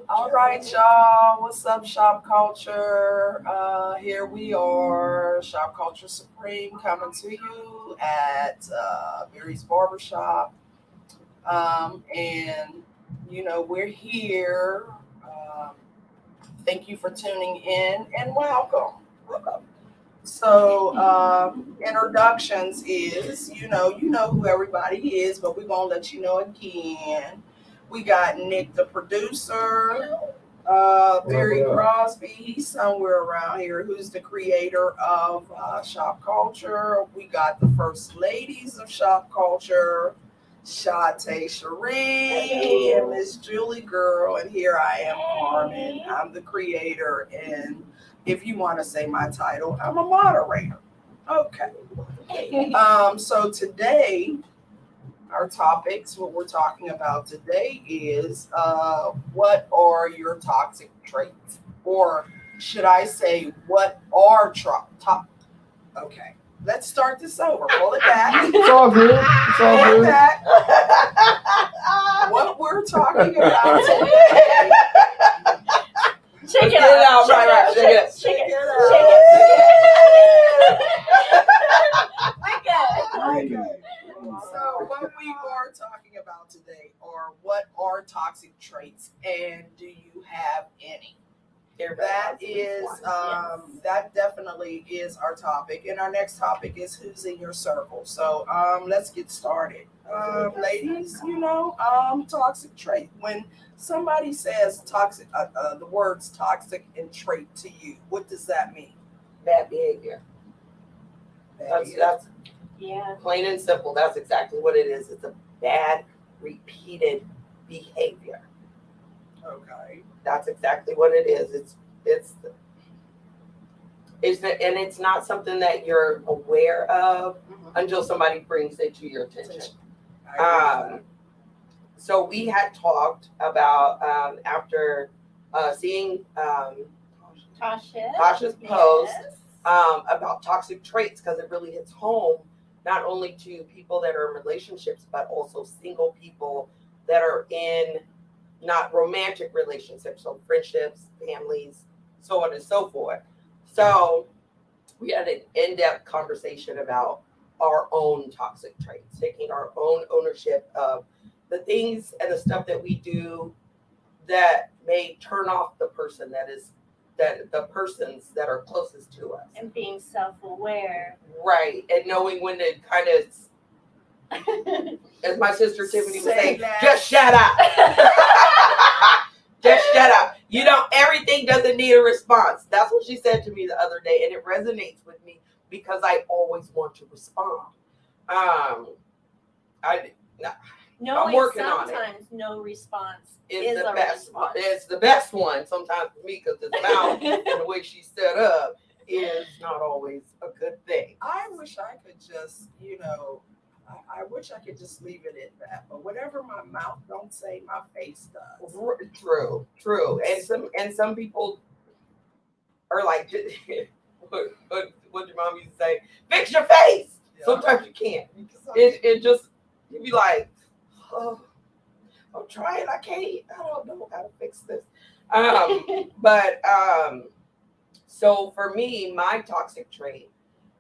All right, y'all. What's up, Shop Culture? Here we are, Shop Culture Supreme, coming to you at Barry's Barbershop. And, we're here. Thank you for tuning in and welcome. Welcome. So, introductions is, you know who everybody is, but we're going to let you know again. We got Nick, the producer, Barry Crosby, he's somewhere around here, who's the creator of Shop Culture. We got the first ladies of Shop Culture, Shante Cherie and Miss Julie Girl. And here I am, Carmen. I'm the creator. And if you want to say my title, I'm a moderator. Okay. So today, our topics, what we're talking about today is what are your toxic traits? Or should I say, what are top? Okay, let's start this over. Pull it back. It's all good. It's all Pull it good. back. What we're talking about today. Shake it out. Right. Shake it. Shake it Okay. So what we are talking about today are what are toxic traits and do you have any? That is that definitely is our topic. And our next topic is who's in your circle. So let's get started. Ladies, toxic trait. When somebody says toxic, the words toxic and trait to you, what does that mean? Bad behavior. That's plain and simple. That's exactly what it is. It's a bad, repeated behavior. Okay. That's exactly what it is. It's not something that you're aware of until somebody brings it to your attention. So we had talked about after seeing Tasha's post about toxic traits, because it really hits home not only to people that are in relationships, but also single people that are in not romantic relationships, so friendships, families, so on and so forth. So we had an in-depth conversation about our own toxic traits, taking our own ownership of the things and the stuff that we do that may turn off the person that the persons that are closest to us. And being self-aware. Right. And knowing when to kind of, as my sister Tiffany would say, just shut up. Just shut up. Everything doesn't need a response. That's what she said to me the other day. And it resonates with me because I always want to respond. I'm working on it. Sometimes no response is a the best. response. It's the best one sometimes for me because this mouth and the way she's set up is not always a good thing. I wish I could just, I wish I could just leave it at that. But whatever my mouth don't say, my face does. True. And some people are like, what your mom used to say, fix your face. Yeah. Sometimes you can't. It just, you'd be like, oh, I'm trying, I can't. I don't know how to fix this. So for me, my toxic trait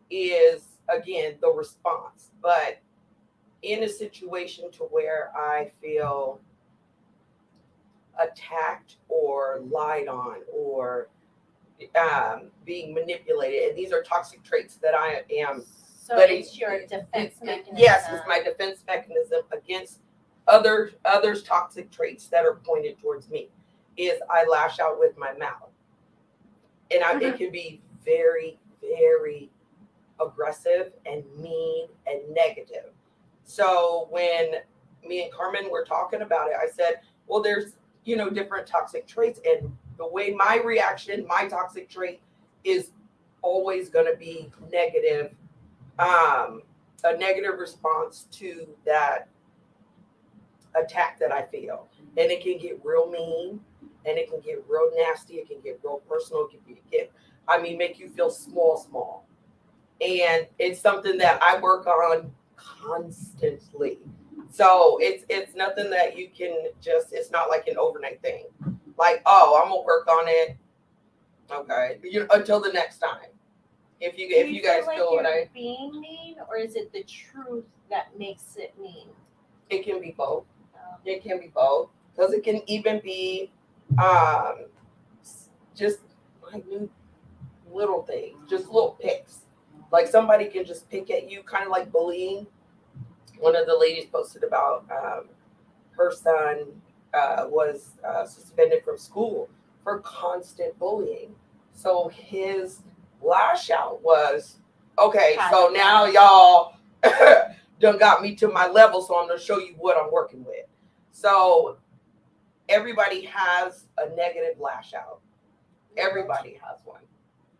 is, again, the response. But in a situation to where I feel attacked or lied on or being manipulated, and these are toxic traits that I am. So it's your defense mechanism. Yes, it's my defense mechanism against others' toxic traits that are pointed towards me. Is I lash out with my mouth, and it can be very, very aggressive and mean and negative. So when me and Carmen were talking about it, I said, well, there's different toxic traits, and the way my reaction, my toxic trait is always going to be negative. A negative response to that attack that I feel. And it can get real mean, and it can get real nasty, it can get real personal, it can make you feel small. And it's something that I work on constantly. So it's nothing that you can just. It's not like an overnight thing. Like, oh, I'm gonna work on it. Okay, until the next time. If you guys like feel what you're I, being mean, or is it the truth that makes it mean? it can be both. Um, It can be both because it can even be just minute little things, just little picks. Like somebody can just pick at you, kind of like bullying. One of the ladies posted about her son was suspended from school for constant bullying. So his lash out was, okay, so now y'all done got me to my level, so I'm gonna show you what I'm working with. So everybody has a negative lash out. Everybody has one.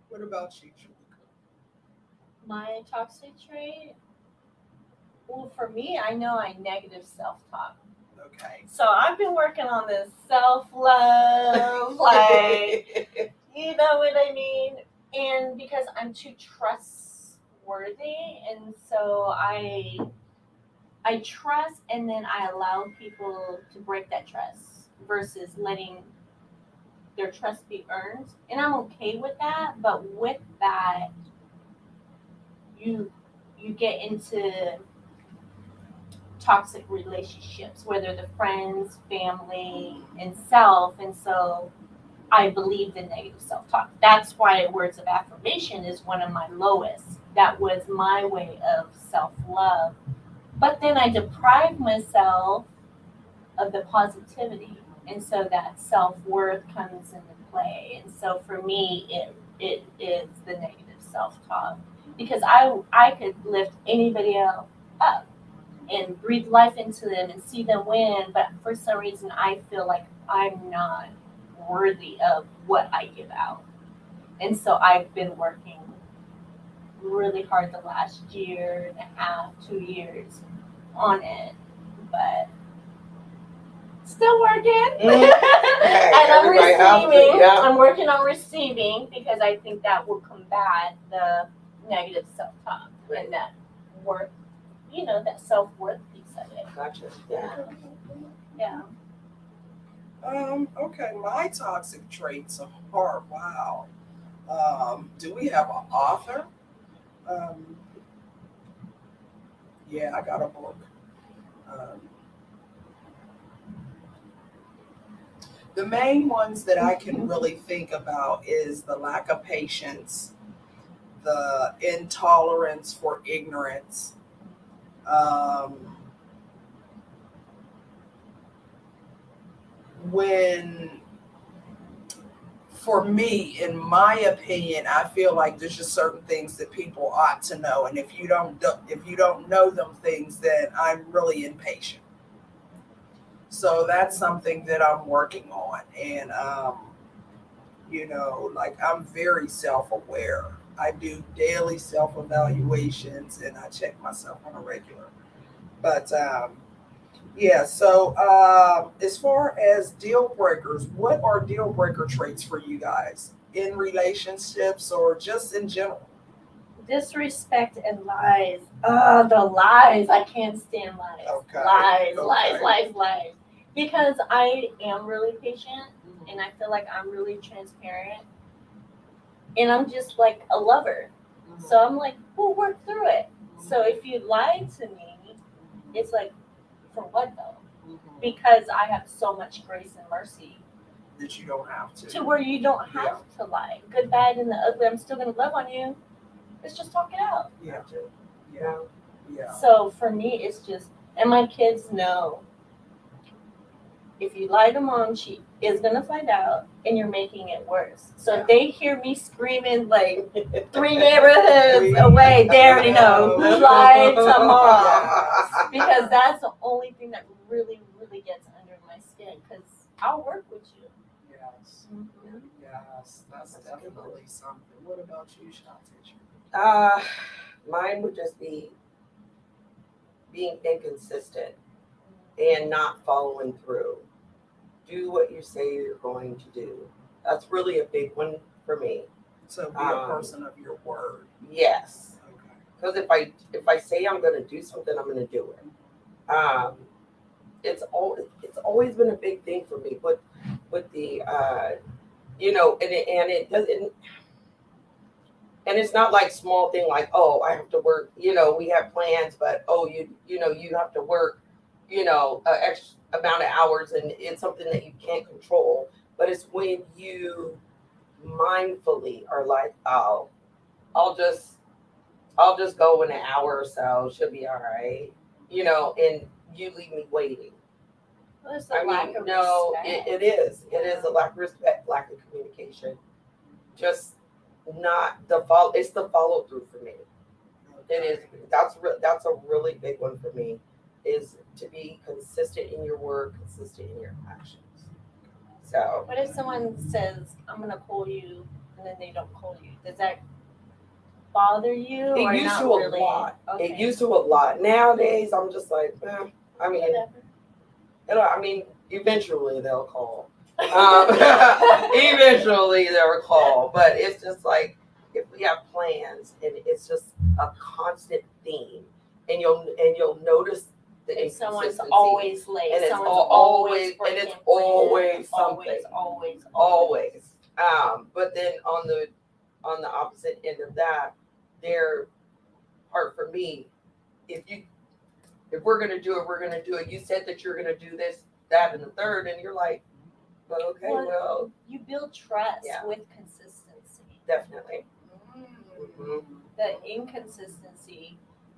What about you, Julika? my toxic trait. Well, for me, I know I negative self-talk. Okay. So I've been working on this self-love, like, you know what I mean? And because I'm too trustworthy, and so I trust, and then I allow people to break that trust versus letting their trust be earned. And I'm okay with that, but with that, you you get into toxic relationships, whether the friends, family, and self. And so I believe in negative self talk. That's why words of affirmation is one of my lowest. That was my way of self love. But then I deprive myself of the positivity. And so that self worth comes into play. And so for me, it is the negative self talk because I could lift anybody else up and breathe life into them and see them win. But for some reason, I feel like I'm not worthy of what I give out. And so I've been working really hard the last year and a half, 2 years on it. But still working. Hey, And I'm everybody has to, receiving. yeah. I'm working on receiving because I think that will combat the negative self talk and that worth, that self worth piece of it. Gotcha. Yeah. Yeah. Okay, my toxic traits are wow. Do we have an author? Um, yeah, I got a book. Um, the main ones that I can really think about is the lack of patience, the intolerance for ignorance, when for me, in my opinion, I feel like there's just certain things that people ought to know, and if you don't know them things, then I'm really impatient. So that's something that I'm working on, and like I'm very self-aware. I do daily self-evaluations, and I check myself on a regular. But yeah, so as far as deal breakers, what are deal breaker traits for you guys in relationships or just in general? Disrespect and lies. The lies. I can't stand lies. Okay. Lies, Okay. lies. Because I am really patient and I feel like I'm really transparent. And I'm just like a lover. So I'm like, we'll work through it. So if you lie to me, it's like, for what though? Because I have so much grace and mercy That you don't have to to. where you don't have to lie. Good, bad, and the ugly. I'm still gonna love on you. Let's just talk it out. Yeah. Yeah. Yeah. So for me, it's just, and my kids know if you lie to mom, she is gonna find out, and you're making it worse. So if they hear me screaming like 3 neighborhoods away, they already know who lied to mom. Because that's the only thing that really, really gets under my skin. Because I'll work with you. Yes. Mhm. Yes. That's definitely something. What about you, Shanti? Mine would just be being inconsistent and not following through. Do what you say you're going to do. That's really a big one for me. So be a person of your word. Yes, Okay. because if I say I'm going to do something, I'm going to do it. Um, it's always been a big thing for me. But with the and it doesn't. And it's not like small thing like, oh, I have to work, we have plans, but oh, you have to work, a X amount of hours, and it's something that you can't control. But it's when you mindfully are like, oh, I'll just I'll just go in an hour or so, she'll be all right, and you leave me waiting. Well, it's a lack of No, respect. it is. It is a lack of respect, lack of communication. Just not the follow. It's the follow through for me. It is. That's a really big one for me. Is to be consistent in your work, consistent in your actions. So What if someone says, I'm gonna call you, and then they don't call you? Does that bother you it or used not to a really? lot. Okay. It used to a lot. Nowadays, I'm just like, I mean, Whatever. eventually they'll call. Eventually they'll call, but it's just like if we have plans and it's just a constant theme, and you'll notice the If someone's inconsistency, always late, and it's someone's always and breaking it's plans, always something, always. But then on the opposite end of that, their part for me, if we're gonna do it, we're gonna do it. You said that you're gonna do this, that, and the third, and you're like, but okay, well, You build trust Yeah. with consistency. definitely. Mm. The inconsistency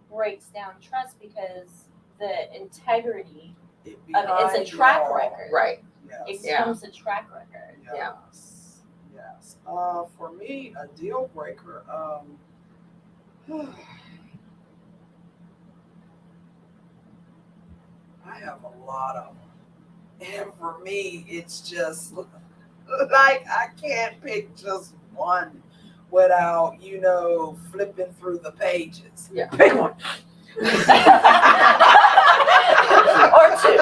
breaks down trust because the integrity of it's Behind a track y'all. record. Right. It Yes. Yeah. becomes a track record. Yeah. Yes. Yes. For me, a deal breaker. I have a lot of them, and for me, it's just like I can't pick just one without flipping through the pages. Yeah. Pick one. Or two.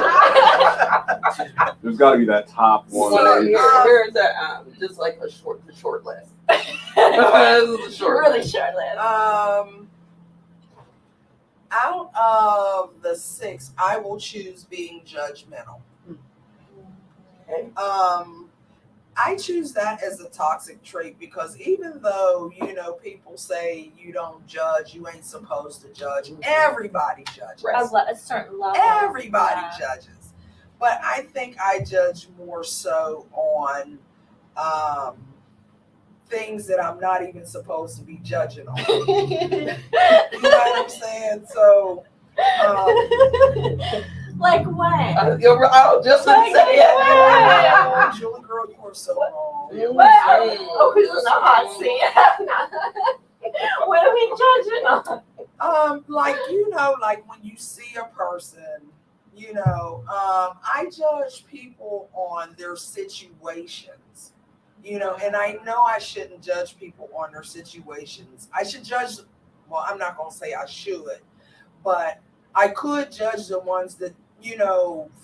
There's got to be that top one. So that- here's just like the short list. This is a short Really list. short list. Out of the 6, I will choose being judgmental. Okay. I choose that as a toxic trait because even though, people say you don't judge, you ain't supposed to judge, everybody judges. Right. A certain level. Everybody Yeah. judges. But I think I judge more so on things that I'm not even supposed to be judging on. You know what I'm saying? So, Like what? I was just gonna say Yeah. it. Julie, girl, you are so wrong. What? Oh, who's in the hot seat? What are we judging on? Like when you see a person, I judge people on their situations, and I know I shouldn't judge people on their situations. I should judge, well, I'm not going to say I should, but I could judge the ones that,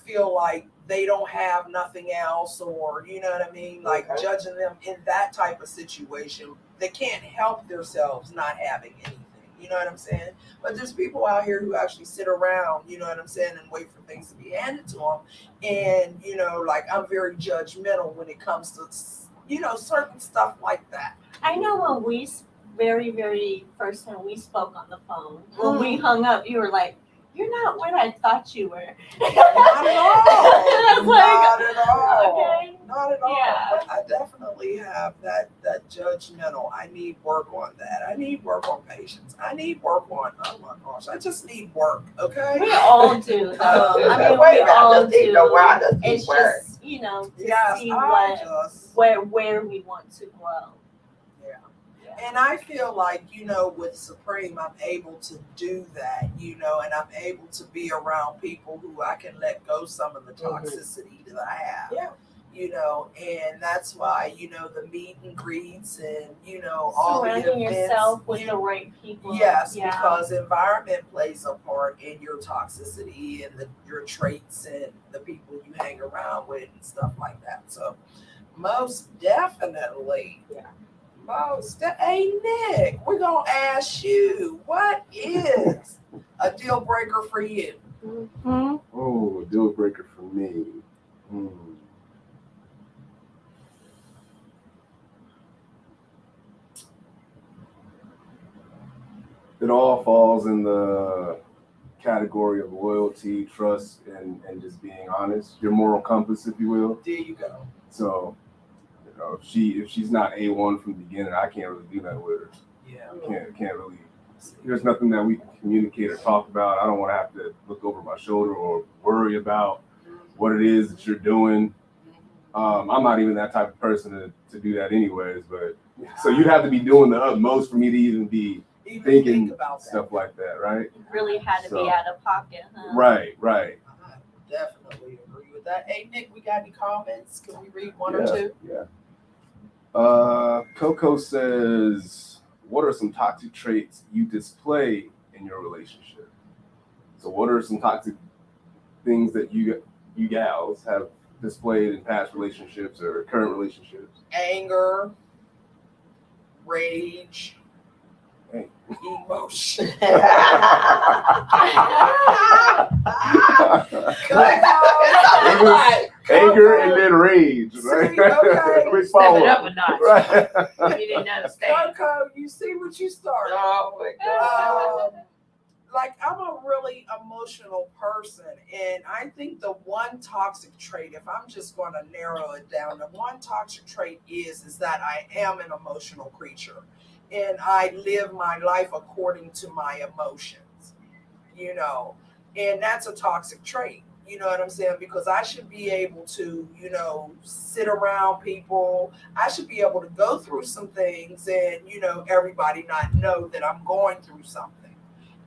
feel like they don't have nothing else, or, you know what I mean? Like Okay. judging them in that type of situation. They can't help themselves not having anything. You know what I'm saying? But there's people out here who actually sit around, you know what I'm saying, and wait for things to be handed to them. And, like I'm very judgmental when it comes to, certain stuff like that. I know when we very, very first time we spoke on the phone, when we hung up, you were like, "You're not what I thought you were." Not at all. I was like, Not at all. okay. Not at all. Yeah. But I definitely have that judgmental. I need work on that. I need work on patience. I need work on, oh my gosh, I just need work, okay? We all do, though. I mean, Wait we a minute, all I just need do. to know where I just need It's work. just, to Yes, see where we want to grow. And I feel like, with Supreme, I'm able to do that, and I'm able to be around people who I can let go some of the toxicity that I have. Yeah. And that's why, the meet and greets and, all the Surrounding events. yourself with the right people. Yes, Yeah. because environment plays a part in your toxicity and your traits and the people you hang around with and stuff like that. So most definitely. Yeah. Hey Nick, we're gonna ask you, what is a deal breaker for you? Mm-hmm. Oh, deal breaker for me. Hmm. It all falls in the category of loyalty, trust, and just being honest. Your moral compass, if you will. There you go. So, if she's not A1 from the beginning, I can't really do that with her. Yeah. Can't really. There's nothing that we can communicate or talk about. I don't want to have to look over my shoulder or worry about what it is that you're doing. I'm not even that type of person to do that anyways, but so you'd have to be doing the utmost for me to even be thinking think about stuff like that, right? You really had to So- be out of pocket, huh? Right. I definitely agree with that. Hey Nick, we got any comments? Can we read one or two? Yeah. Coco says, what are some toxic traits you display in your relationship? So what are some toxic things that you gals have displayed in past relationships or current relationships? Anger, rage, Hey. emotion. Anger and then rage, right? See, okay. Quick Step follow it up a notch. Right. You didn't understand. Coco, you see what you started. Oh my God. Like I'm a really emotional person, and I think the one toxic trait, if I'm just going to narrow it down, the one toxic trait is that I am an emotional creature, and I live my life according to my emotions, and that's a toxic trait. You know what I'm saying? Because I should be able to, sit around people. I should be able to go through some things and, everybody not know that I'm going through something.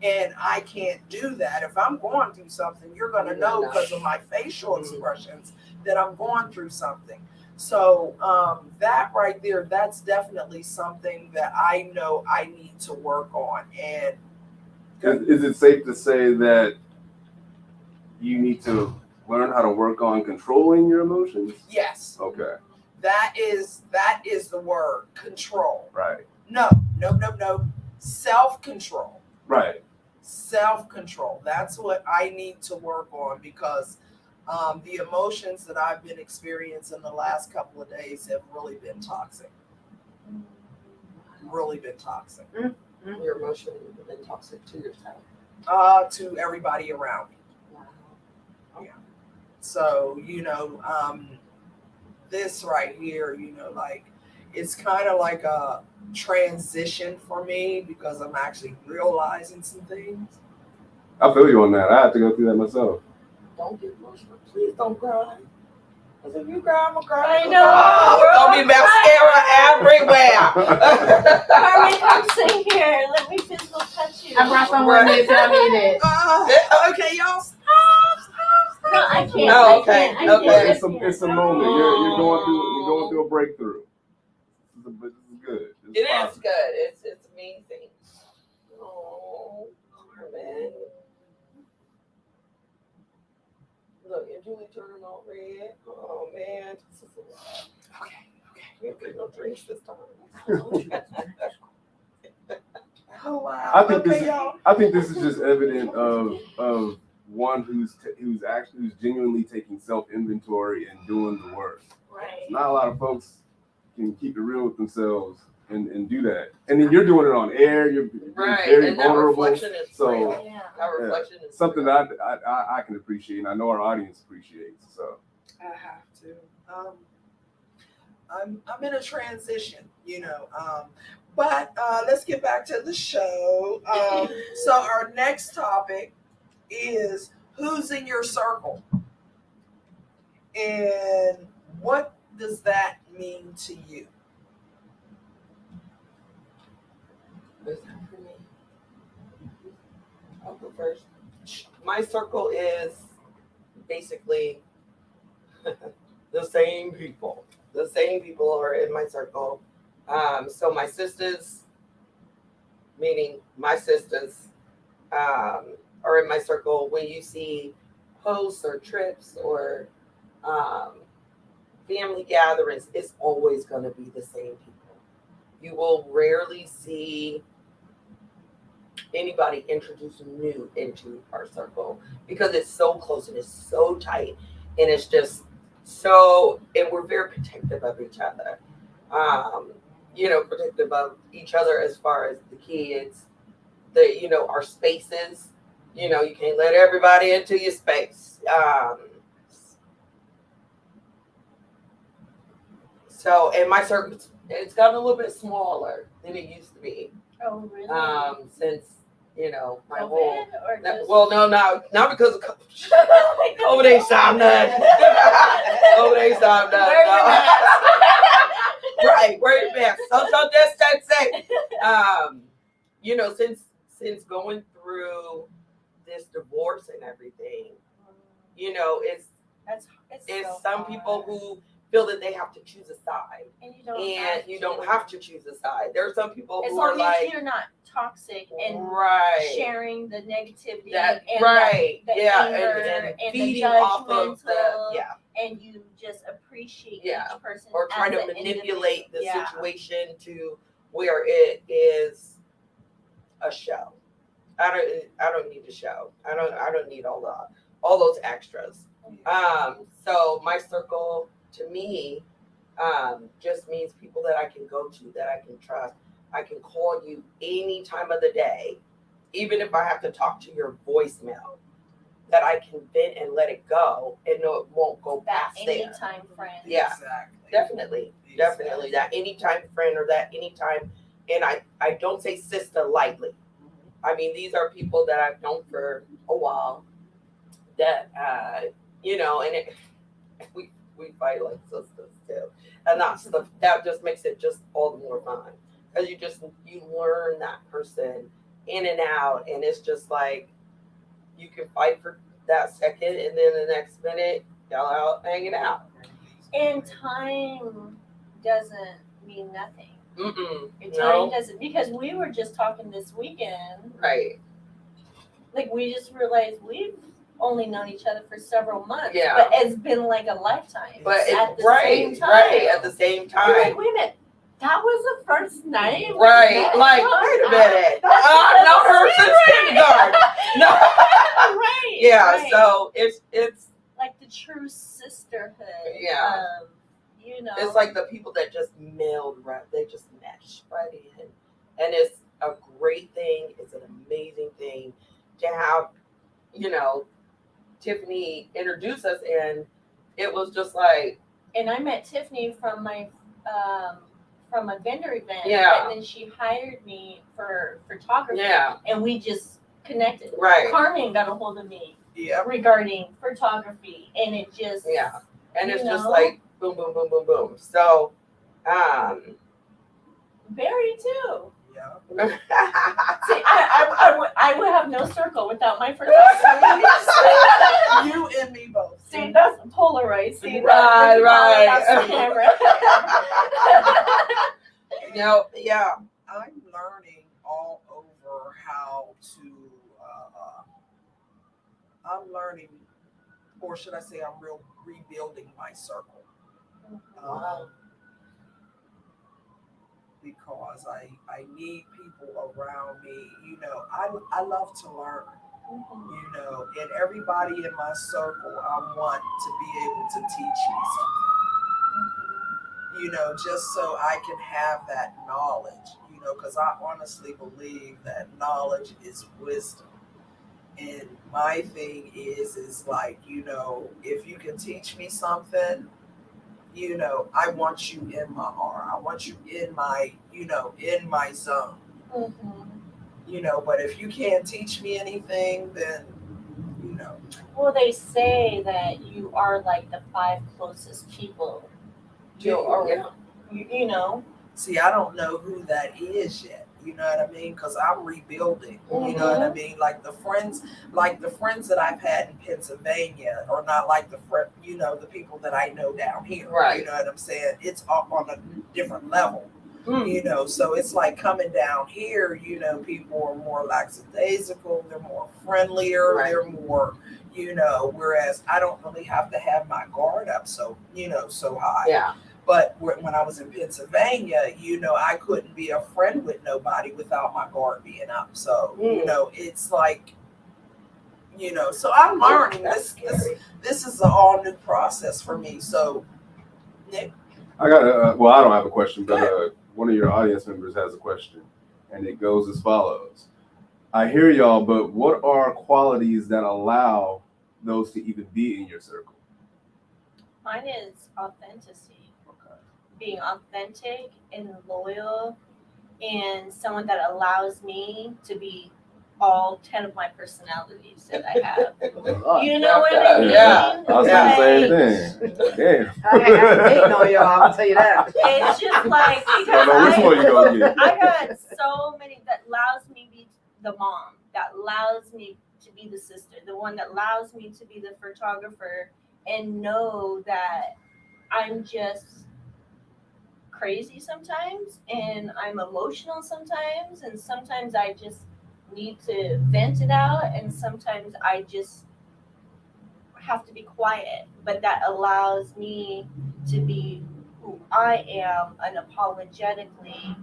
And I can't do that. If I'm going through something, you're going to know because of my facial expressions that I'm going through something. So that right there, that's definitely something that I know I need to work on. And Is it safe to say that you need to learn how to work on controlling your emotions? yes, Okay. that is the word, control. Right. No. Self-control. Right. Self-control. That's what I need to work on because the emotions that I've been experiencing the last couple of days have really been toxic. Really been toxic. Your emotions have been toxic to yourself. To everybody around me. Wow. Yeah. So, this right here, like it's kind of like a transition for me because I'm actually realizing some things. I feel you on that. I have to go through that myself. Don't get emotional. Please don't cry. Because if you cry, I'm going to cry. I know. Oh, it's going to be mascara everywhere. Carmen, come sit here. Let me physical touch you. I brought someone if I need it. Okay, y'all. No, I can't. No, I can't. I okay. can't. It's a moment. You're going through a breakthrough. This is good. It is positive. good. It's amazing. Oh, man. Look, and Julie turned all red. Oh, man. Okay. We ain't getting no drinks this time. Oh wow. I think y'all. this is just evident of one who's genuinely taking self inventory and doing the work. Right. Not a lot of folks can keep it real with themselves and do that. And then you're doing it on air. You're Right. very And that vulnerable. reflection is So real. Yeah. That reflection is something real. that I can appreciate, and I know our audience appreciates. So I have to. I'm in a transition, but let's get back to the show. So our next topic is who's in your circle, and what does that mean to you? What's that for me? I'll go first. My circle is basically the same people. The same people are in my circle. So my sisters, meaning my sisters, are in my circle. When you see posts or trips or family gatherings, it's always going to be the same people. You will rarely see anybody introduced new into our circle because it's so close and it's so tight and it's just so, and we're very protective of each other. Protective of each other as far as the kids, our spaces. You can't let everybody into your space. So, and my circle, it's gotten a little bit smaller than it used to be. Oh, really? Since my COVID, whole. or just... Well, no, not because of COVID ain't stopped nothing. COVID ain't stopped nothing. Wear your mask. Right, wear your mask. Social distancing. Since going through this divorce and everything, it's so some hard. people who feel that they have to choose a side, and you don't have to choose a side. There are some people as who long are as like, you're not toxic and right, sharing the negativity that and right, the yeah, anger and and feeding the off of the judgmental, yeah, and you just appreciate Yeah. each person or try as to an manipulate the individual. situation to where it is a show. I don't need a show. I don't need all those extras. So my circle to me just means people that I can go to, that I can trust. I can call you any time of the day, even if I have to talk to your voicemail, that I can vent and let it go and know it won't go That past there. anytime friend. Yeah. Exactly. Definitely that anytime friend or that anytime, and I don't say sister lightly. I mean, these are people that I've known for a while that, and we fight like sisters too. And that just makes it just all the more fun. Because you learn that person in and out, and it's just like, you can fight for that second, and then the next minute, y'all out hanging out. And time doesn't mean nothing. Time No. doesn't, because we were just talking this weekend. Right. Like, we just realized we've only known each other for several months. Yeah. But it's been like a lifetime. But at the right, same time. right, at the same You're like, time. wait a minute. That was the first night. Right. Like, wait a minute. That's I've known her since kindergarten. No. Right. Yeah, right. so it's like the true sisterhood. Yeah. It's like the people that just meld right, they just mesh right in. And it's a great thing, it's an amazing thing to have, Tiffany introduce us, and it was just like, and I met Tiffany from a vendor event. Yeah. And then she hired me for photography. Yeah. And we just connected. Right. Carmen got a hold of me Yep. regarding photography, and it just and it's just like boom, boom, boom, boom, boom. So, Barry too. Yeah. See, I would have no circle without my photography. You and me both. See, that's Polaroid. See, Right, right. That's the camera. Yeah. I'm learning all over how to. I'm learning, or should I say, I'm rebuilding my circle. Because I need people around me. I love to learn. And everybody in my circle, I want to be able to teach me something. Just so I can have that knowledge. Because I honestly believe that knowledge is wisdom. And my thing is like, if you can teach me something, I want you in my aura. I want you in my, in my zone. But if you can't teach me anything, then, Well, they say that you are like the 5 closest people. See, I don't know who that is yet. You know what I mean? Because I'm rebuilding. You know what I mean? Like the friends that I've had in Pennsylvania are not like the the people that I know down here. Right. You know what I'm saying? It's up on a different level. So it's like coming down here, people are more lackadaisical, they're more friendlier, Right. they're more, whereas I don't really have to have my guard up so high. Yeah. But when I was in Pennsylvania, I couldn't be a friend with nobody without my guard being up. So, it's like, so I'm learning this is an all new process for me. So, Nick, I got I don't have a question, but one of your audience members has a question, and it goes as follows. I hear y'all, but what are qualities that allow those to even be in your circle? Mine is authenticity. Okay. Being authentic and loyal, and someone that allows me to be all 10 of my personalities that I have. You know what I mean? Yeah. I was saying the same thing. Damn. I ain't no y'all, I'm gonna tell you that. It's just like, I don't know which one you gonna get. I got so many that allows me to be the mom, that allows me to be the sister, the one that allows me to be the photographer, and know that I'm just crazy sometimes, and I'm emotional sometimes, and sometimes I just need to vent it out, and sometimes I just have to be quiet. But that allows me to be who I am unapologetically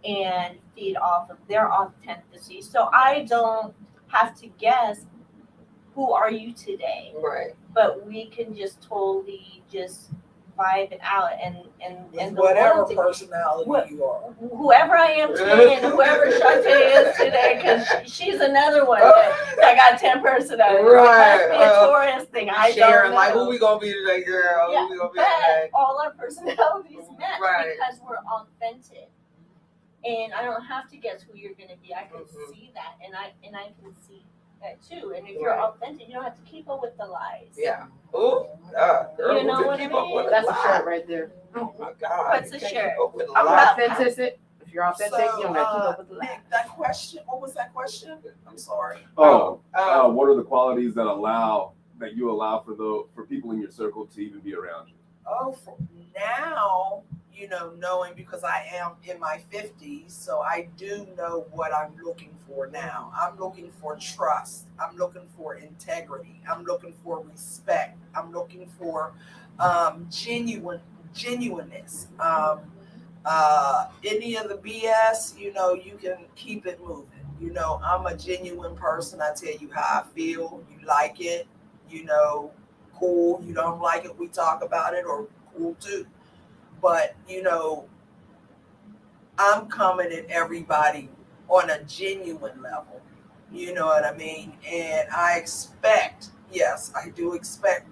and feed off of their authenticity. So I don't have to guess who are you today, Right. but we can just totally just vibe it out and the whatever loyalty. personality you are. Whoever I am today and whoever Shantae is today, because she's another one that got 10 personalities. Right. It must be a Taurus thing. I Sharing don't know. like who we gonna be today, girl? Yeah, Who we gonna be but today? all our personalities match Right. because we're authentic. And I don't have to guess who you're gonna be. I can Mhm. see that, and I can see that too. And if you're Right. authentic, you don't have to keep up with the lies. Yeah. Ooh, girl, You know who what can I keep up mean? with That's a lie? shirt right there. Oh my God. What's you the can't shirt? keep up with I'm lie. Authentic. If you're authentic, you don't gotta keep up with the lie. Nick, that question, what was that question? I'm sorry. What are the qualities that you allow for people in your circle to even be around you? For now, knowing because I am in my 50s, so I do know what I'm looking for now. I'm looking for trust. I'm looking for integrity. I'm looking for respect. I'm looking for genuineness. Any of the BS, you can keep it moving. I'm a genuine person. I tell you how I feel. You like it, cool. You don't like it, we talk about it, or cool too. But I'm coming at everybody on a genuine level. You know what I mean? And I expect, yes, I do expect,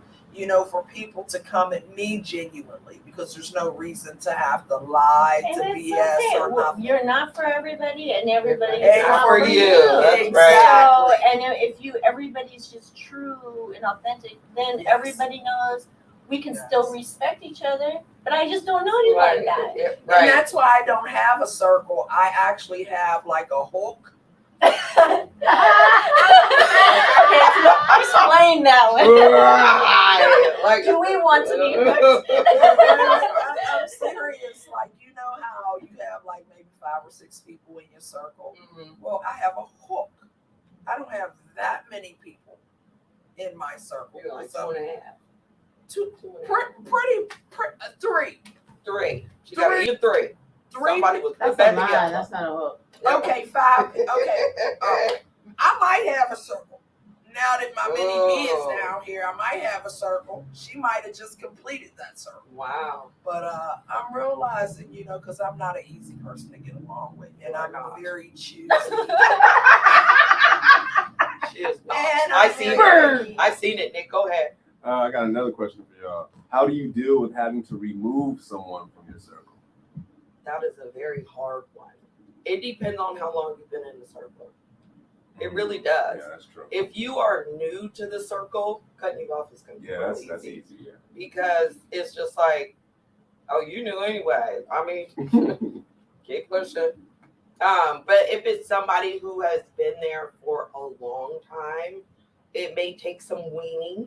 for people to come at me genuinely, because there's no reason to have to lie, And to it's BS okay. or Well, nothing. you're not for everybody, and everybody Ain't is not for for you. you. That's So, Exactly. and if everybody's just true and authentic, then Yes. everybody knows we can Yes. still respect each other. But I just don't know you Right. like that. Yeah, And right. that's why I don't have a circle. I actually have like a hook. Okay, explain that one. Right. Like, Do we want to be hooked? I'm serious. Like, how you have like maybe 5 or 6 people in your circle. Mhm. Well, I have a hook. I don't have that many people in my circle. You're like So 2.5. three. 3. She got Three. you 3. Somebody was That's put that a lie. together. That's not a hook. Okay, 5. Okay. I might have a circle. Now that my mini me is down here, I might have a circle. She might have just completed that circle. Wow. But I'm realizing, because I'm not an easy person to get along with, and I'm not. very choosy. She is not. And I I'm seen very- it. I seen it, Nick. Go ahead. I got another question for y'all. How do you deal with having to remove someone from your circle? That is a very hard one. It depends on how long you've been in the circle. It really does. Yeah, that's true. If you are new to the circle, cutting you off is going to be Yeah, really that's easy. easy. Yeah. Because it's just like, oh, you knew anyway. I mean, keep pushing. But if it's somebody who has been there for a long time, it may take some weaning,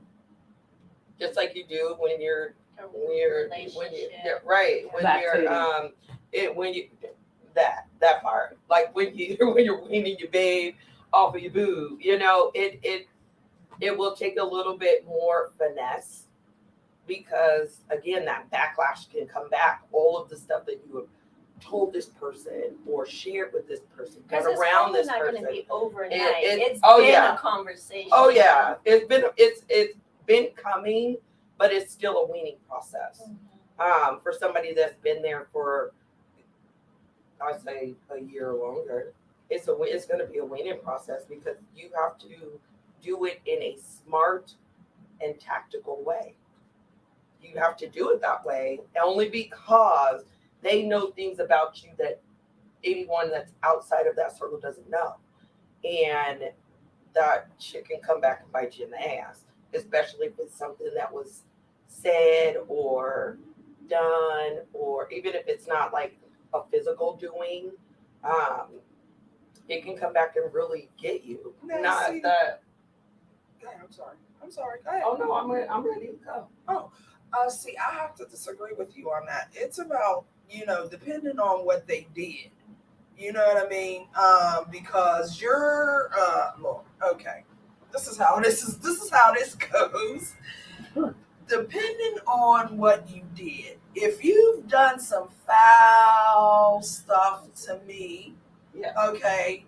just like you do when you're Relationship. right when you're that part, like when you're weaning your babe off of your boob, it will take a little bit more finesse because again, that backlash can come back. All of the stuff that you have told this person or shared with this person, got Because it's around probably this not going person. to be overnight. It's oh, been yeah. a conversation. Oh yeah, it's been coming, but it's still a weaning process. For somebody that's been there for, I'd say, a year or longer, it's going to be a weaning process because you have to do it in a smart and tactical way. You have to do it that way only because they know things about you that anyone that's outside of that circle doesn't know. And that shit can come back and bite you in the ass, especially if it's something that was said or done, or even if it's not like a physical doing, it can come back and really get you. Now, Not see- that. Okay, I'm sorry. Go ahead. Oh no, I'm ready to go. See, I have to disagree with you on that. It's about, depending on what they did. You know what I mean? Because you're, Lord, okay. This is how this goes. Depending on what you did, if you've done some foul stuff to me, Yeah. okay,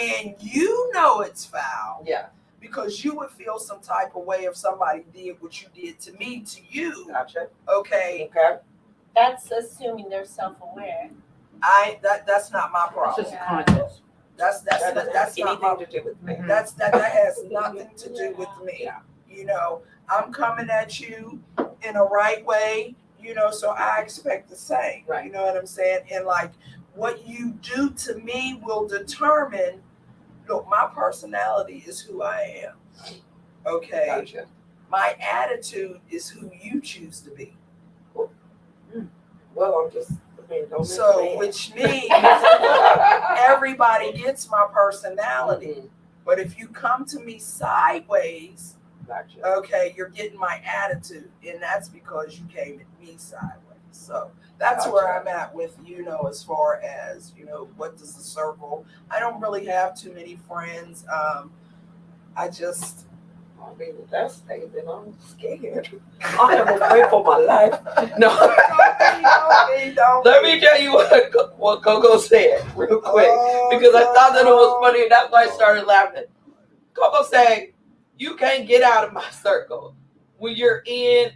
and you know it's foul, Yeah. because you would feel some type of way if somebody did what you did to me to you, Gotcha. okay. Okay. That's assuming they're self-aware. That's not my That's problem. just conscious. That's That doesn't that's have not my. anything to do with me. That has nothing to do with me. Yeah. I'm coming at you in a right way, so I expect the same. Right. You know what I'm saying? And like what you do to me will determine, look, my personality is who I am. Okay. Gotcha. My attitude is who you choose to be. Well, I'm just. Don't So, which means everybody gets my personality. Mhm. But if you come to me sideways, Gotcha. okay, you're getting my attitude, and that's because you came at me sideways. So that's Gotcha. where I'm at with, as far as, what does the circle, I don't really have too many friends. I just, I mean, that's statement. I'm scared. I am afraid for my life. No. don't. Let me tell you what Coco said real quick, because I thought that it was funny, and that's why I started laughing. Coco said, "You can't get out of my circle. When you're in.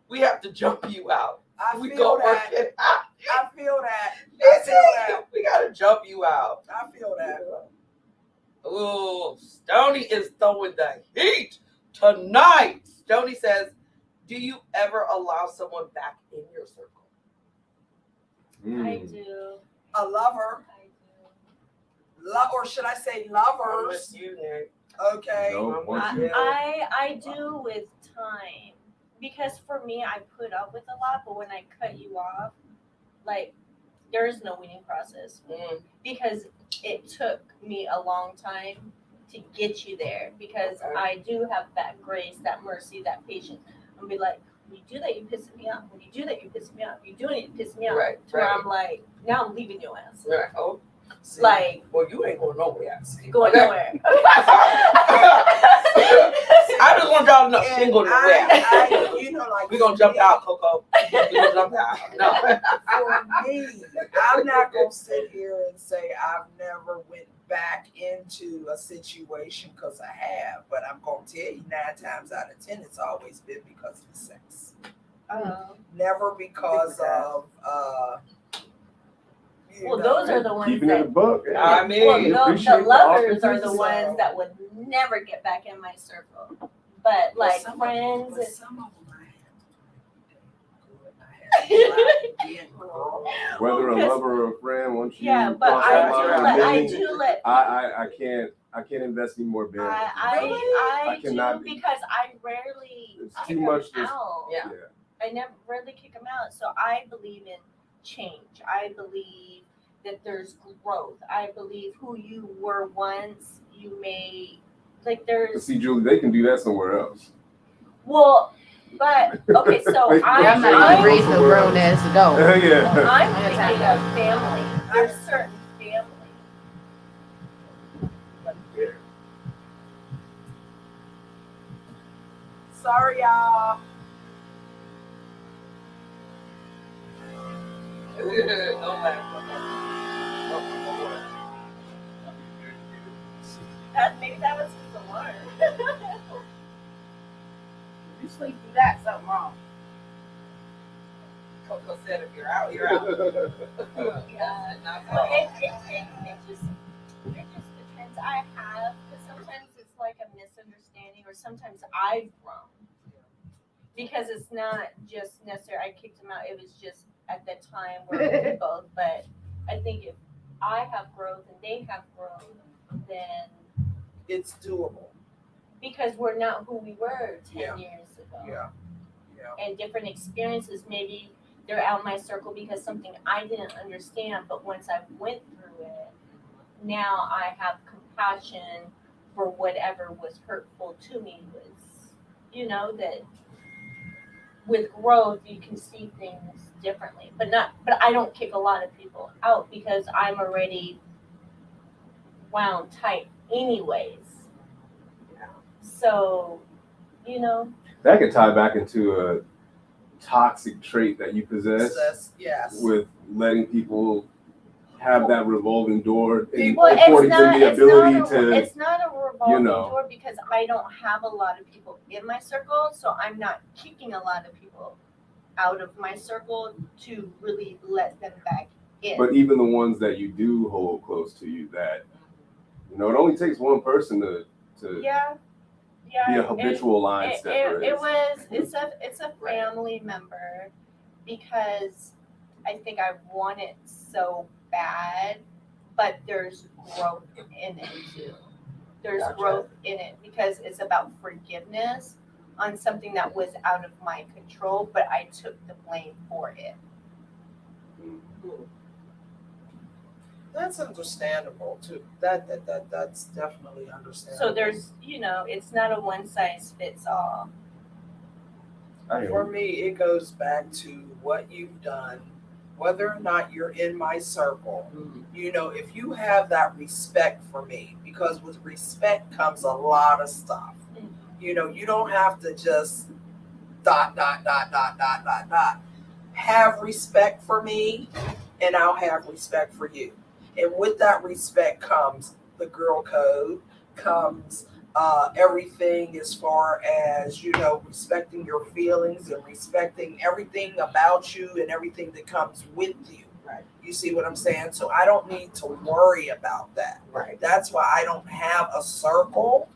We have to jump you out. We feel go work that. it out. I feel that. We gotta jump you out. I feel that. Ooh, Stoney is throwing the heat tonight. Stoney says, "Do you ever allow someone back in your circle?" I do. A lover, I do. or should I say I'm lovers? with you, Nick. Okay. No, once you, I do with time, because for me, I put up with a lot, but when I cut you off, like, there is no weaning process, because it took me a long time to get you there, because Okay. I do have that grace, that mercy, that patience. I'm be like, when you do that, you piss me off. When you do that, you piss me off. You doing it, you piss me off. Right, To where right. I'm like, now I'm leaving your ass. Right. Oh, See, Like, well, you ain't going nowhere. going Okay. nowhere. I just want y'all to know she ain't and going nowhere. like We're gonna jump out, Coco. We're gonna jump out. No. For me, I'm not gonna sit here and say I've never went back into a situation, because I have, but I'm gonna tell you 9 times out of 10 it's always been because of sex. Never because of Well, those are the ones keeping it a that. buck. I mean, Well, we the appreciate the lovers are the authenticity. ones that would never get back in my circle. But like friends, but some of them I have. Whether a Because- lover or a friend, once you yeah, but cross I that do line, let I then do let I can't invest any more bandwidth. I I cannot do, be- because I rarely It's kick too them much to- out. Yeah. I never rarely kick them out. So I believe in change. I believe that there's growth. I believe who you were once, you may like But there's see, Julie, they can do that somewhere else. well, but okay, so Yeah, I'm not I'm even raising a grown ass adult. Yeah. I'm thinking of family. There's certain family. Sorry, y'all. Don't laugh. Maybe that was his alarm. You sleep through that, something wrong. Coco said, if you're out, you're out. Yeah. Not Well, wrong. it just depends. I have, because sometimes it's like a misunderstanding, or sometimes I've grown. Because it's not just necessarily I kicked him out, it was just at the time where we both, but I think if I have growth and they have grown, then It's doable. because we're not who we were 10 Yeah. years ago. Yeah. Yeah. And different experiences, maybe they're out of my circle because something I didn't understand, but once I went through it, now I have compassion for whatever was hurtful to me. Was, that with growth you can see things differently, but I don't kick a lot of people out because I'm already wound tight anyways. Yeah. So, That could tie back into a toxic trait that you possess Yes. with letting people have that revolving door and well, affording them the ability to. it's not a revolving know. door because I don't have a lot of people in my circle, so I'm not kicking a lot of people out of my circle to really let them back in. But even the ones that you do hold close to you, that it only takes one person to yeah, be a habitual line stepper. It's a family member because I think I want it so bad, but there's growth in it too. There's Gotcha. growth in it because it's about forgiveness on something that was out of my control, but I took the blame for it. That's understandable too. That's definitely understandable. So there's, it's not a one size fits all. For me, it goes back to what you've done, whether or not you're in my circle. If you have that respect for me, because with respect comes a lot of stuff. You don't have to just ... Have respect for me, and I'll have respect for you. And with that respect comes the girl code, comes everything as far as, respecting your feelings and respecting everything about you and everything that comes with you. Right. You see what I'm saying? So I don't need to worry about that. Right. That's why I don't have a circle,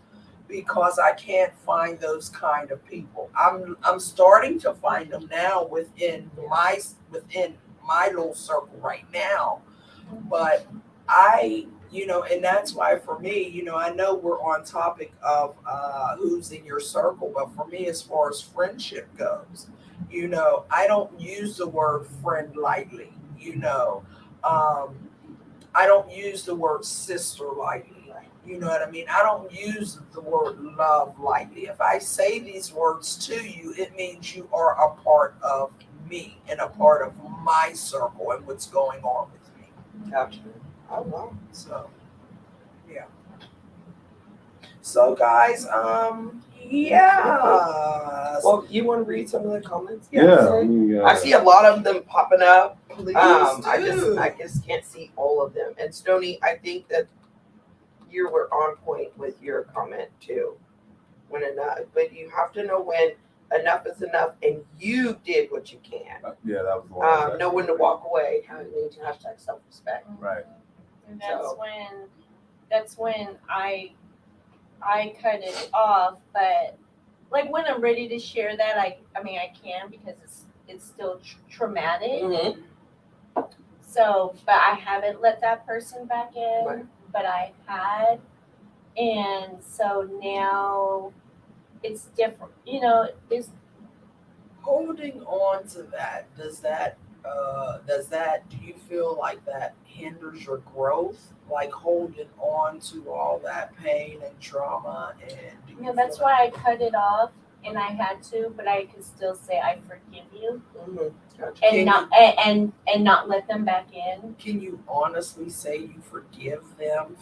because I can't find those kind of people. I'm starting to find them now within my little circle right now. But and that's why for me, I know we're on topic of who's in your circle, but for me, as far as friendship goes, I don't use the word friend lightly. I don't use the word sister lightly. You know what I mean? I don't use the word love lightly. If I say these words to you, it means you are a part of me and a part of my circle and what's going on with me. Gotcha. Oh, wow. So, yeah. So, guys, yeah. Well, you want to read some of the comments? Yeah. I see a lot of them popping up. Please I just can't see all of them. And Stoney, I think that you were on point with your comment too. When enough, but you have to know when enough is enough, and you did what you can. Yeah, that was the one. Know when to walk away. How you need to hashtag self-respect. Right. And that's when I cut it off. But like when I'm ready to share that, I can, because it's still traumatic. Mm-hmm. So, but I haven't let that person back in. Right. But I had, and so now it's different. It's holding on to that. Does that do you feel like that hinders your growth? Like holding on to all that pain and trauma, and that's why I cut it off, and I had to, but I could still say I forgive you, and not let them back in. Can you honestly say you forgive them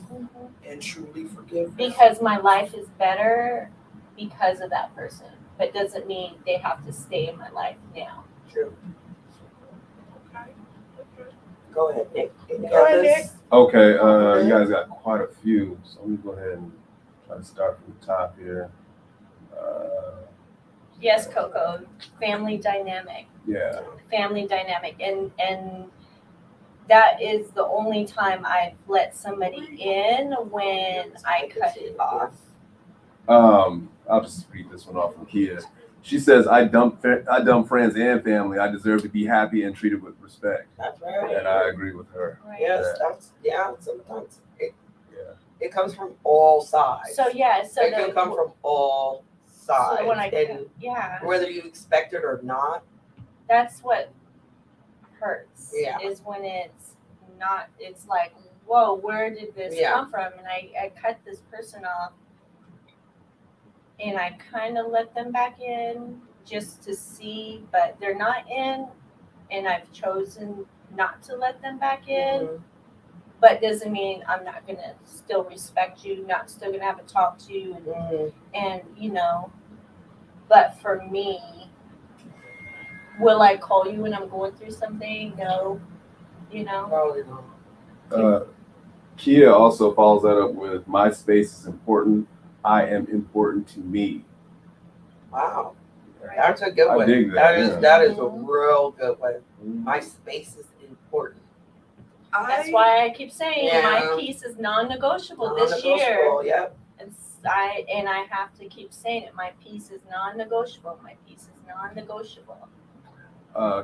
and truly forgive them? Because my life is better because of that person. but doesn't mean they have to stay in my life now. True. Okay. Go ahead, Nick. Any Go ahead, others? Nick. Okay, you guys got quite a few, so let me go ahead and try to start from the top here. Yes, Coco, family dynamic, Yeah. and that is the only time I've let somebody in when I cut it off. I'll just read this one off from Kia. She says, I dump friends and family. I deserve to be happy and treated with respect. That's right. And I agree with her. Right. Yes, sometimes Yeah. it comes from all sides. So yeah, so it can come from all sides. So when I and yeah, whether you expect it or not. that's what hurts. Yeah. Is when it's not. It's like, whoa, where did this come from? And I cut this person off, and I kind of let them back in just to see, but they're not in, and I've chosen not to let them back in. Mhm. But doesn't mean I'm not gonna still respect you, not still gonna have a talk to you, and But for me, will I call you when I'm going through something? No, Probably not. Kia also follows that up with, my space is important. I am important to me. Wow. Right. That's a good I one. dig that, That is a real good one. My space is important. That's why I keep saying my Yeah. piece is non-negotiable this year. Non-negotiable, yep. And I have to keep saying it. My piece is non-negotiable. My piece is non-negotiable.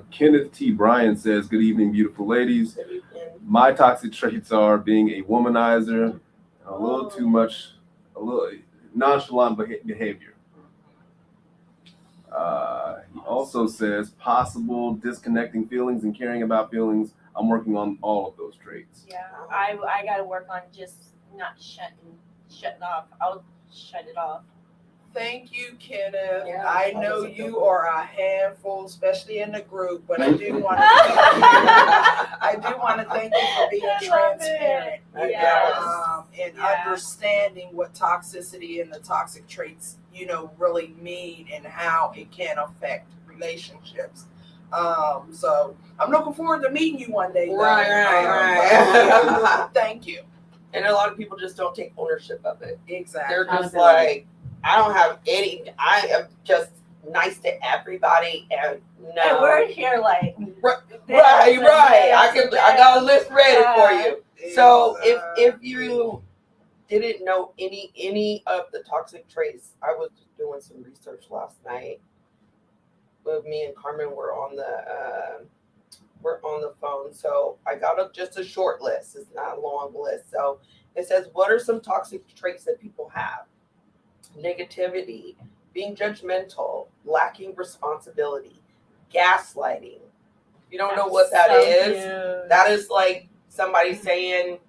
Kenneth T. Bryan says, good evening, beautiful ladies. Good evening. My toxic traits are being a womanizer, a little too much, a little nonchalant behavior. He also says, possible disconnecting feelings and caring about feelings. I'm working on all of those traits. Yeah, I got to work on just not shutting off. I'll shut it off. Thank you, Kenneth. Yeah, I that know was a good you one. are a handful, especially in the group, but I do want to I do want to thank you for being transparent, Yes. and understanding what toxicity and the toxic traits, really mean and how it can affect relationships. So I'm looking forward to meeting you one day. Though. Right. Thank you. And a lot of people just don't take ownership of it. Exactly. They're just like, I don't have any. I am just nice to everybody, and no. And we're here like Right. I got a list ready for you. So if you didn't know any of the toxic traits, I was doing some research last night. With me and Carmen were on the phone, so I got just a short list. It's not a long list. So it says, what are some toxic traits that people have? Negativity, being judgmental, lacking responsibility, gaslighting. If you don't know what that is, that is like somebody saying,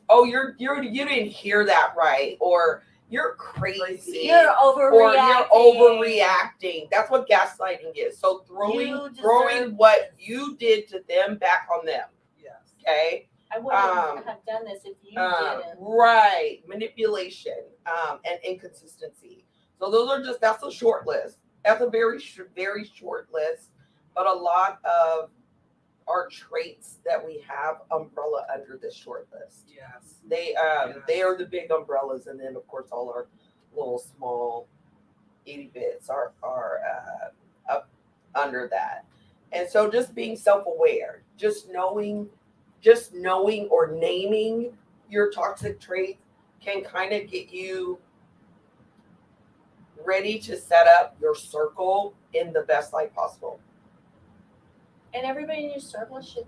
"Oh, you didn't hear that right," or "You're crazy," You're overreacting. or "You're overreacting." That's what gaslighting is. So throwing what you did to them back on them. Yes. Okay. I wouldn't have done this if you didn't. Right. Manipulation, and inconsistency. So that's a short list. That's a very short list, but a lot of our traits that we have umbrella under this short list. Yes. They are the big umbrellas, and then of course all our little small itty bits are up under that. And so just being self-aware, just knowing or naming your toxic traits can kind of get you ready to set up your circle in the best light possible. And everybody in your circle should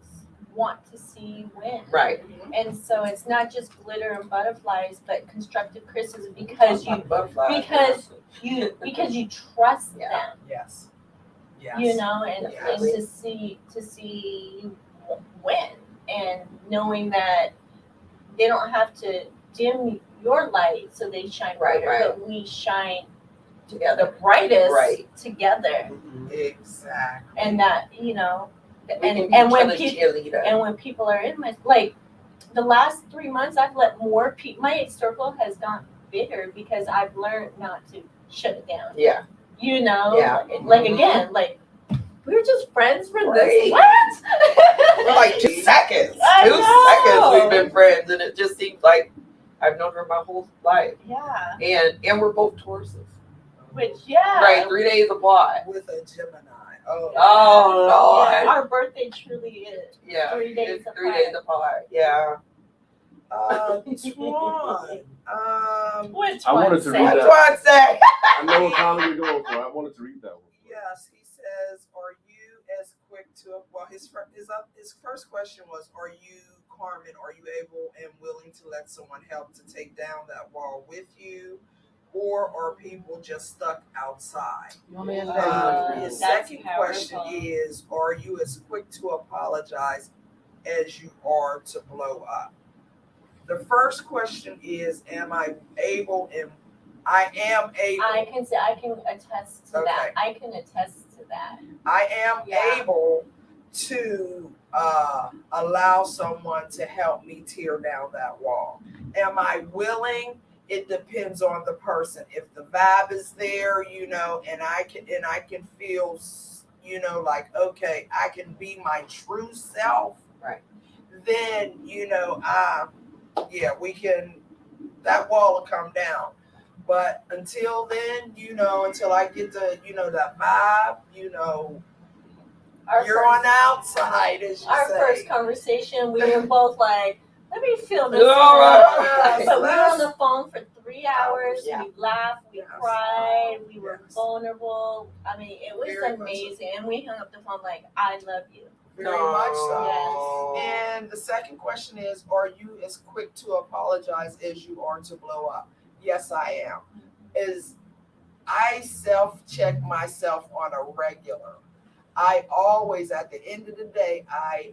want to see you win. Right. And so it's not just glitter and butterflies, but constructive criticism because you trust them. Yes. Yes. And to see you win, and knowing that they don't have to dim your light so they shine brighter, but we shine together, the brightest together. Exactly. And that when people are in my the last 3 months, I've let more people. My circle has gotten bigger because I've learned not to shut it down. Yeah. You know, Yeah. like again, like we're just friends for Right. this. What? For like 2 seconds. I 2 know. seconds we've been friends, and it just seems like I've known her my whole life. Yeah. And we're both Tauruses. Which yeah. Right, 3 days apart. With a Gemini. Oh, Oh Yeah, Lord. our birthday truly is. Yeah. 3 days it's 3 apart. days apart. Yeah. Twan. Which I wanted one to say? read What's that. one say? I know what column you're going for. I wanted to read that one. Yes, he says, are you as quick to, well, his first question was, are you, Carmen, are you able and willing to let someone help to take down that wall with you? Or are people just stuck outside? His That's second question powerful. is, are you as quick to apologize as you are to blow up? The first question is, am I able and I am able. I can attest to Okay. that. I can attest to that. I am Yeah. able to allow someone to help me tear down that wall. Am I willing? It depends on the person. If the vibe is there, you know, and I can feel, you know, like, okay, I can be my true self. Right. Then, you know, yeah, we can. That wall will come down. But until then, you know, until I get to, you know, that vibe, you know, you're on the outside, as you Our say. first conversation, we were both like, let me feel this. All right. But we were on the phone for 3 hours. Yeah. We laughed, we Yes. cried, we were Yes. vulnerable. I mean, it was Very much amazing. And we hung up the phone like, I love you. Very much so. Yes. And the second question is, are you as quick to apologize as you are to blow up? Yes, I am. I self-check myself on a regular. I always, at the end of the day, I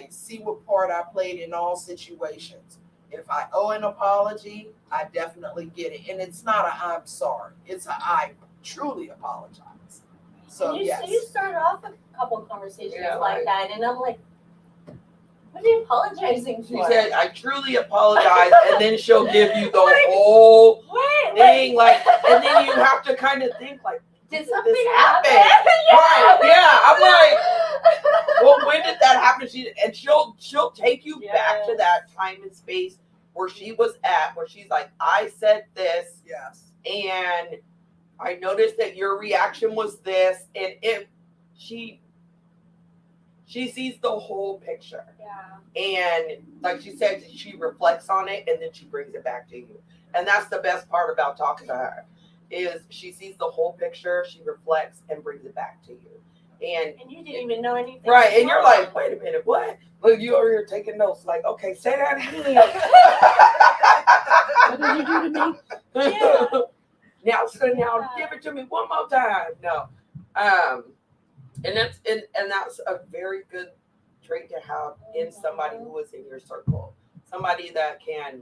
see what part I played in all situations. If I owe an apology, I definitely get it. And it's not a I'm sorry. It's a I truly apologize. So And you, yes. you started off a couple conversations Yeah, like like- that. And I'm like, what are you apologizing She for? said, I truly apologize, and then she'll give you the Like, whole Wait, thing, like, and then you have to kind of think, like, did this something happen? happen? Right, yeah, I'm like, well, when did that happen? She'll take you back to that time and space where she was at, where she's like, I said this, Yes. and I noticed that your reaction was this, and she sees the whole picture. Yeah. And like she said, she reflects on it and then she brings it back to you. And that's the best part about talking to her, is she sees the whole picture, she reflects and brings it back to you. And you didn't even know anything. right, and was you're wrong. like, wait a minute, what? Look, you over here taking notes, like, okay, say that again. What did you do to me? Yeah. Now give it to me one more time. No. And that's a very good trait to have in somebody who is in your circle. Somebody that can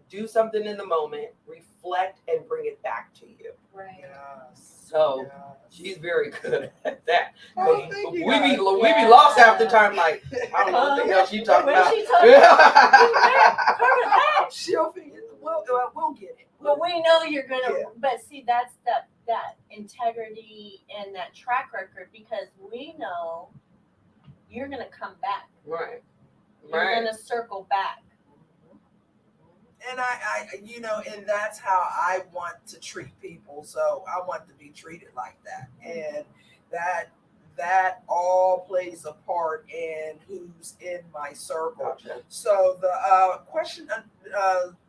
do something in the moment, reflect, and bring it back to you. Right. Yes. So Yes. she's very good at that. Oh, thank you, we be guys. lost half the time, like, I don't know what the hell she talking When about. she talking about, She'll figure it. We'll get it. but we know you're gonna. Yeah. But see, that's that integrity and that track record, because we know you're gonna come back. Right. You're Right. gonna circle back. And I, you know, and that's how I want to treat people. So I want to be treated like that. And that all plays a part in who's in my circle. Gotcha. So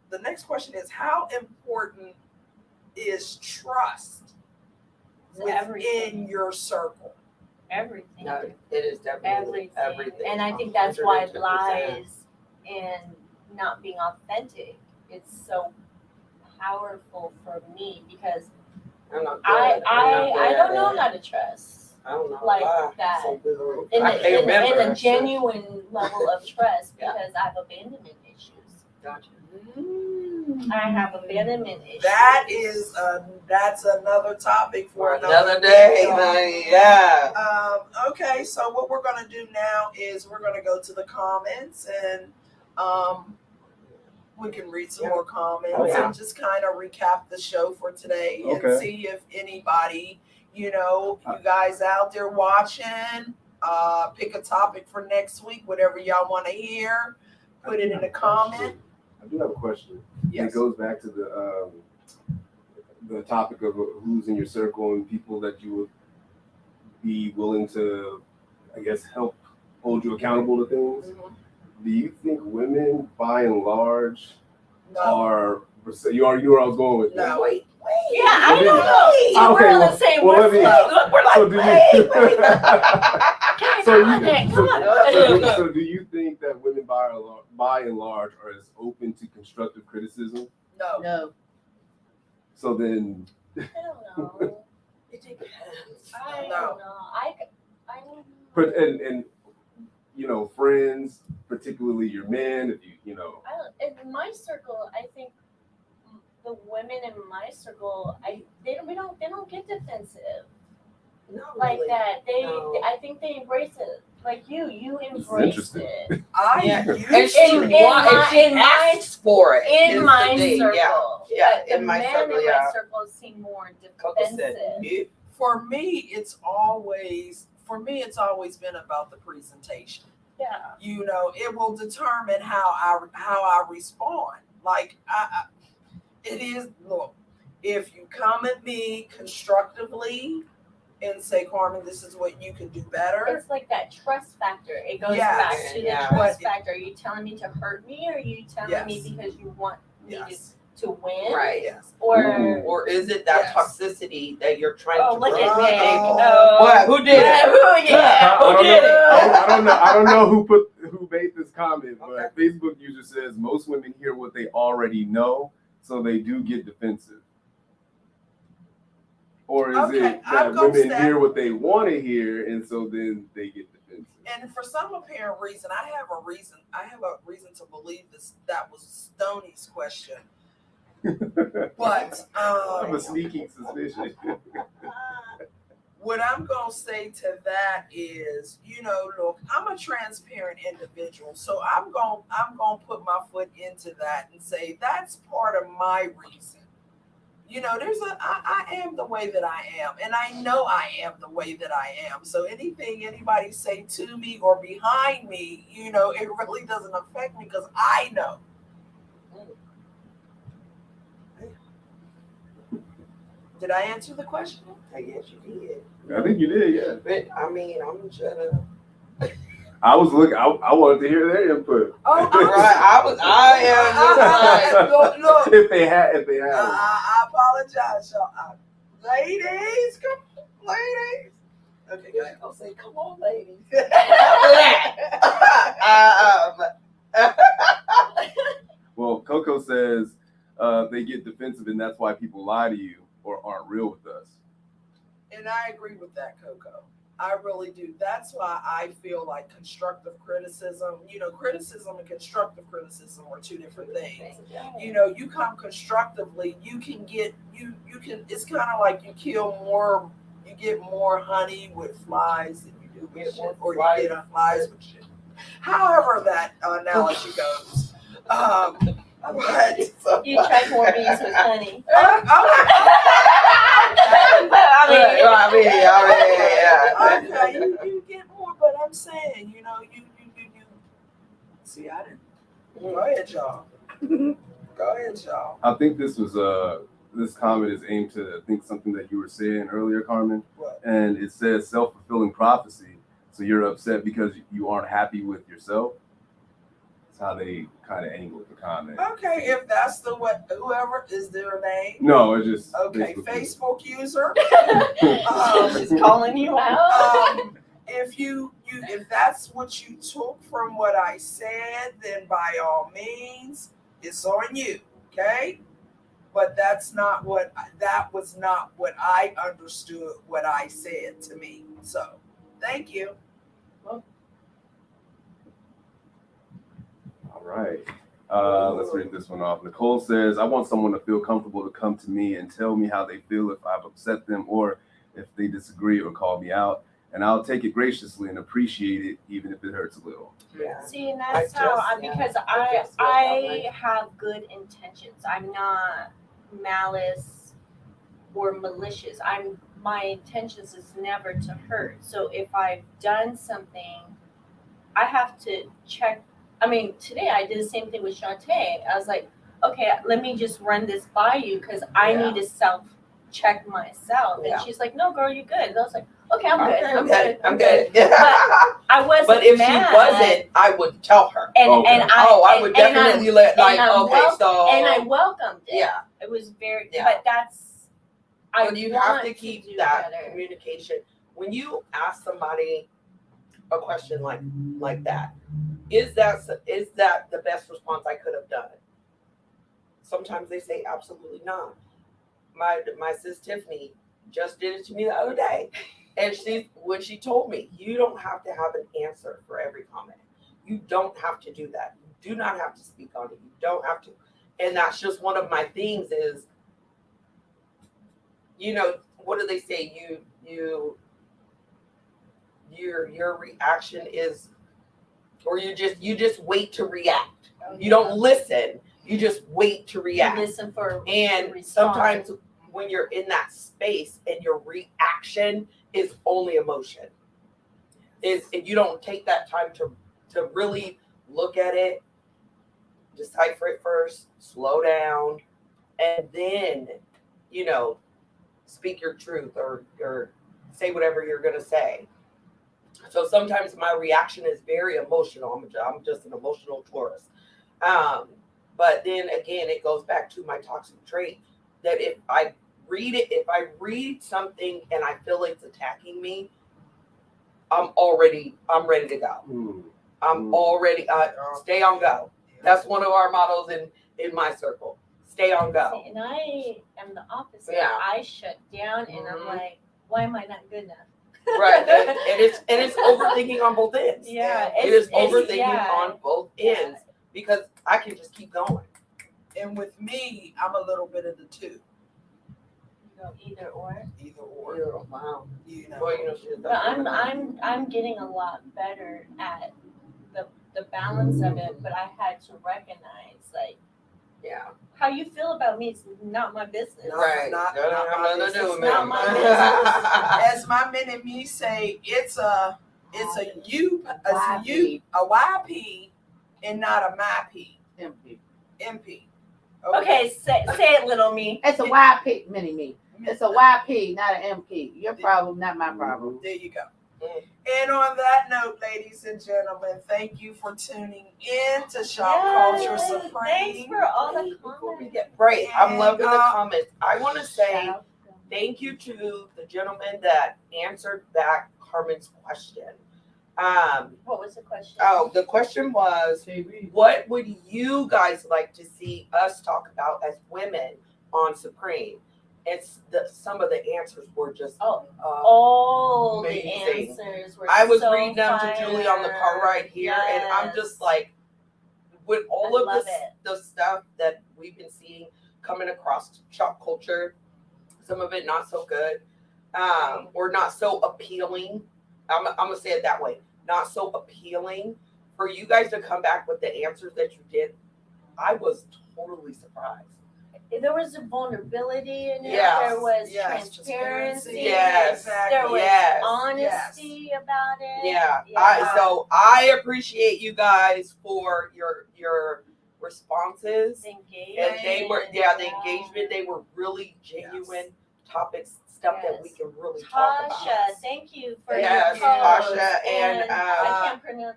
the next question is, how important is trust To within everything. your circle? Everything. No, it is definitely Everything. everything. And I think that's why 110%. lies and not being authentic, it's so powerful for me, because I'm not good. I don't know that. how to trust I don't know like why. that. So good. in I can't remember. a genuine level of trust, Yeah. because I have abandonment issues. Gotcha. I have abandonment issues. That's another topic for Another day, honey. Yeah. Okay, so what we're gonna do now is we're gonna go to the comments, and We can read some more comments Okay. and just kind of recap the show for today and Okay. see if anybody, you guys out there watching, pick a topic for next week, whatever y'all want to hear, put it in a comment. I do have a question. Yes. It goes back to the topic of who's in your circle and people that you would be willing to, I guess, help hold you accountable to things. Mhm. Do you think women, by and large, No, are you already knew where I was going with this? No. Wait. Yeah, I Okay, know. We're on the same well, let me- wavelength. We're like, So do wait. you? So you, So do you think that women, by and large, are as open to constructive criticism? no. No. So then, I don't know. It depends. I don't No. know. I don't know. but and friends, particularly your men, if In my circle, I think the women in my circle, they don't get defensive Not like really. that. No. I think they embrace it. Like you This is embrace interesting. it. I Yeah. used And she In if she my- asks for it. is In the my thing. circle, Yeah, but the in my men circle, in yeah. my circle seem more Coco said, defensive. "Yeah." For me, it's always been about the presentation. Yeah. It will determine how I respond. Like it is. Look, if you come at me constructively and say, Carmen, this is what you can do better. It's like that trust factor. It goes Yes. back to Yeah. the trust factor. Are you telling me to hurt me, or are you telling Yes. me because you want me Yes. to win? Right. Yes. Or is it that Yes. toxicity that you're trying Oh, to look bring at to the me. table? Oh. What? Who did it? Oh, yeah. Who did it? I don't know who made this comment, but Okay. Facebook user says most women hear what they already know, so they do get defensive. Or is Okay, it I'm that gonna women say- hear what they want to hear, and so then they get defensive? And for some apparent reason, I have a reason to believe that was Stoney's question. But I have a sneaking suspicion. what I'm gonna say to that is, look, I'm a transparent individual, so I'm gonna put my foot into that and say that's part of my reason. I am the way that I am, and I know I am the way that I am. So anything anybody say to me or behind me, it really doesn't affect me because I know. Did I answer the question? I guess you did. I think you did, yeah. But I mean, I'm shut up. I was looking. I wanted to hear their input. Oh, Right. I am just like, look. If they had. I apologize, y'all. Ladies, come on, ladies. Okay, go ahead. I'll say, come on, ladies. Well, Coco says they get defensive, and that's why people lie to you or aren't real with us. And I agree with that, Coco. I really do. That's why I feel like constructive criticism, criticism and constructive criticism are two different things. You come constructively, you can get, you can, it's kind of like you get more honey with flies than you do with shit, or you get flies with shit. However that analogy goes. But You attract more bees with honey. Okay, you get more, but I'm saying, you see, I didn't. Go ahead, y'all. Go ahead, y'all. I think this comment is aimed to something that you were saying earlier, Carmen. What? And it says self-fulfilling prophecy. So you're upset because you aren't happy with yourself. That's how they kind of angle the comment. Okay, if that's whoever is their name. No, it's just Okay, Facebook user. She's calling you out. If that's what you took from what I said, then by all means, it's on you. Okay, but that was not what I understood. What I said to me. So, thank you. All right. Let's read this one off. Nicole says, I want someone to feel comfortable to come to me and tell me how they feel if I've upset them or if they disagree or call me out. and I'll take it graciously and appreciate it, even if it hurts a little. Yeah. See, and I that's how just- I, yeah. because I I just feel that way. I have good intentions. I'm not malice or malicious. My intentions is never to hurt. So if I've done something, I have to check. I mean, today I did the same thing with Shantae. I was like, okay, let me just run this by you because I Yeah. need to self check myself. And Yeah. she's like, no, girl, you're good. And I was like, okay, I'm Okay, good. I'm okay, good. I'm good. I wasn't But if mad. she wasn't, I would tell her. And, Okay. and I, I would and I'm- definitely let, like, and I'm okay, so. and I welcomed it. Yeah. It was very, Yeah. but that's, I But you want have to keep do that better. communication. When you ask somebody a question like that, is that the best response I could have done? Sometimes they say absolutely not. My sis Tiffany just did it to me the other day, and when she told me, you don't have to have an answer for every comment. You don't have to do that. You do not have to speak on it. You don't have to. And that's just one of my things is, what do they say? Your reaction is, or you just wait to react. You don't listen. You just wait to You react. listen for And to respond. sometimes when you're in that space and your reaction is only emotion, is you don't take that time to really look at it, decipher it first, slow down, and then speak your truth or say whatever you're gonna say. So sometimes my reaction is very emotional. I'm just an emotional tourist. But then again, it goes back to my toxic trait that if I read something and I feel it's attacking me, I'm ready to go. I'm already stay on go. That's one of our mottos in my circle. Stay on go. See, and I am the opposite. Yeah. I shut down and I'm Mhm. like, why am I not good enough? Right, and it's overthinking on both ends. Yeah, It is it's- overthinking yeah. on both ends because I can just keep going. And with me, I'm a little bit of the two, You know, either or. either or. Wow. You know, Boy, she's But I'm getting a lot better at the balance of it. But I had to recognize like yeah. how you feel about me is not my business. Right. Not That my don't have nothing to business. do with Not me. my business. as my men and me say, it's a YP and not a MyP. MP. MP. Okay, say it, little me. It's a YP, mini me. It's a YP, not an MP. Your problem, not my problem. There you go. Mm. And on that note, ladies and gentlemen, thank you for tuning in to Shop Yes, Culture Supreme. Thanks for all the Before we comments. get right, I'm loving the And, comments. I want to say Shout out. thank you to the gentleman that answered back Carmen's question. What was the question? Oh, the question was, TV. what would you guys like to see us talk about as women on Supreme? It's some of the answers were just Oh, amazing. the answers were I was so reading them fire. to Julie on the car ride here, and I'm just Yes. like, with all I of love this, it. the stuff that we've been seeing coming across shop culture, some of it not so good, or not so appealing. I'm gonna say it that way, not so appealing. For you guys to come back with the answers that you did, I was totally surprised. There was a vulnerability in it. Yes, There was yes, transparency. Yes, There was yes, honesty about it. Yeah, Yeah. so I appreciate you guys for your responses. The engagement. And they were, the engagement, they were really genuine topics, stuff that we Yes. can really talk Tasha, about. thank you for Yes, your post. Tasha, and, I can't pronounce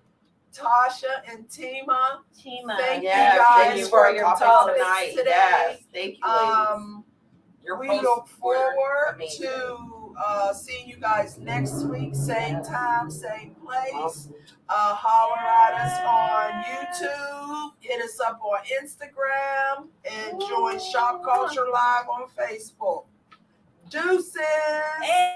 Tasha and Tima, Tima. Thank you Yes, guys thank you for for your your topic topics tonight. today. Yes, thank you, ladies. Your We posts look were forward amazing. to seeing you guys next week, same time, same place. Awesome. Holler at us on YouTube, hit us up on Instagram, and join Shop Culture Live on Facebook. Deuces. Hey.